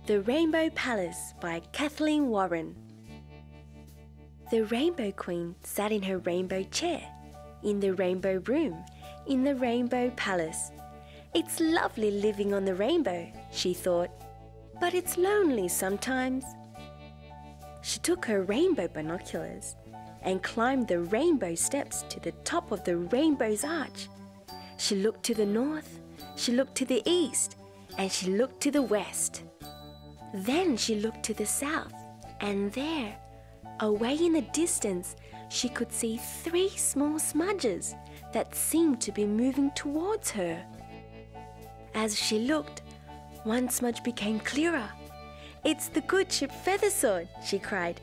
The Rainbow Palace by Kathleen Warren. The Rainbow Queen sat in her rainbow chair, in the rainbow room, in the Rainbow Palace. It's lovely living on the rainbow, she thought, but it's lonely sometimes. She took her rainbow binoculars and climbed the rainbow steps to the top of the rainbow's arch. She looked to the north, she looked to the east, and she looked to the west. Then she looked to the south, and there, away in the distance, she could see 3 small smudges that seemed to be moving towards her. As she looked, one smudge became clearer. "It's the good ship Feathersword," she cried.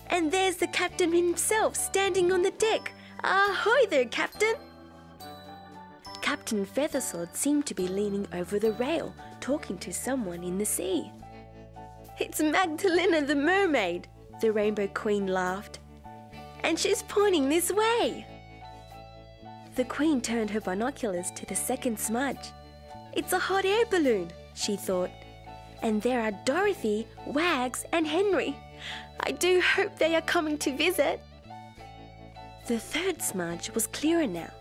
"And there's the captain himself standing on the deck. Ahoy there, Captain!" Captain Feathersword seemed to be leaning over the rail, talking to someone in the sea. "It's Magdalena the mermaid," the Rainbow Queen laughed. "And she's pointing this way." The Queen turned her binoculars to the second smudge. "It's a hot air balloon," she thought. "And there are Dorothy, Wags, and Henry. I do hope they are coming to visit." The third smudge was clearer now,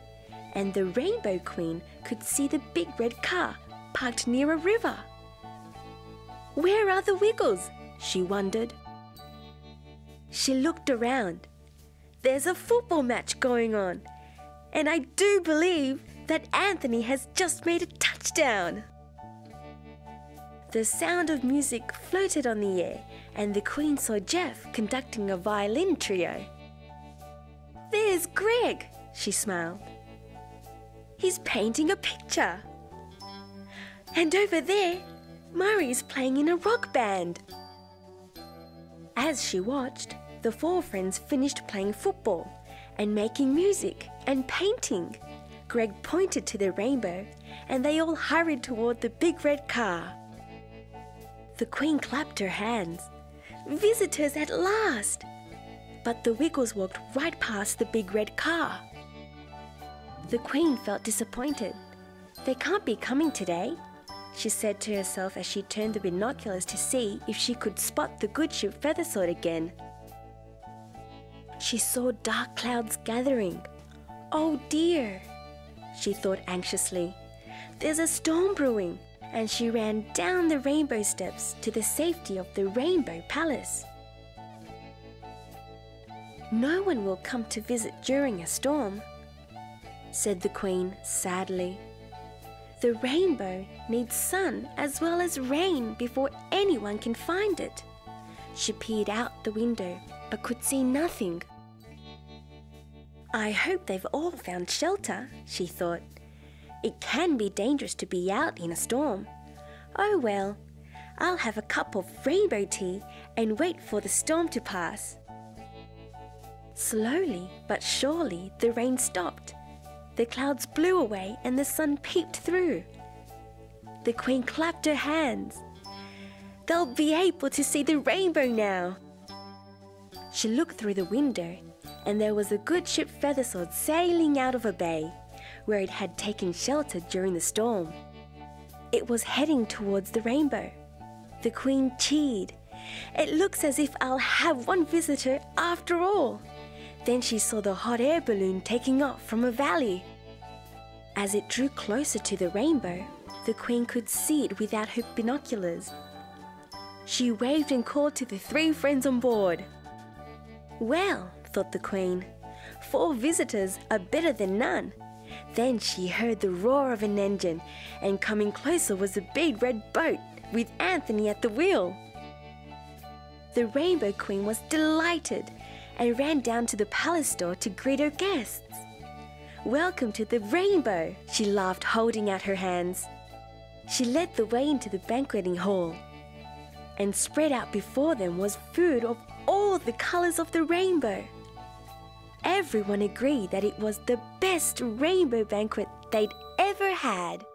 and the Rainbow Queen could see the big red car parked near a river. Where are the Wiggles? She wondered. She looked around. There's a football match going on, and I do believe that Anthony has just made a touchdown. The sound of music floated on the air, and the Queen saw Jeff conducting a violin trio. "There's Greg," she smiled. "He's painting a picture. And over there, Murray's playing in a rock band." As she watched, the 4 friends finished playing football and making music and painting. Greg pointed to the rainbow, and they all hurried toward the big red car. The Queen clapped her hands. "Visitors at last!" But the Wiggles walked right past the big red car. The Queen felt disappointed. "They can't be coming today," she said to herself as she turned the binoculars to see if she could spot the good ship Feathersword again. She saw dark clouds gathering. "Oh dear," she thought anxiously. "There's a storm brewing," and she ran down the rainbow steps to the safety of the Rainbow Palace. "No one will come to visit during a storm," said the Queen sadly. "The rainbow needs sun as well as rain before anyone can find it." She peered out the window but could see nothing. "I hope they've all found shelter," she thought. "It can be dangerous to be out in a storm. Oh well, I'll have a cup of rainbow tea and wait for the storm to pass." Slowly but surely the rain stopped. The clouds blew away and the sun peeped through. The Queen clapped her hands. "They'll be able to see the rainbow now." She looked through the window, and there was the good ship Feathersword sailing out of a bay, where it had taken shelter during the storm. It was heading towards the rainbow. The Queen cheered. "It looks as if I'll have one visitor after all." Then she saw the hot air balloon taking off from a valley. As it drew closer to the rainbow, the Queen could see it without her binoculars. She waved and called to the 3 friends on board. "Well," thought the Queen, 4 visitors are better than none." Then she heard the roar of an engine, and coming closer was a big red boat with Anthony at the wheel. The Rainbow Queen was delighted and ran down to the palace door to greet her guests. "Welcome to the rainbow," she laughed, holding out her hands. She led the way into the banqueting hall, and spread out before them was food of all the colors of the rainbow. Everyone agreed that it was the best rainbow banquet they'd ever had.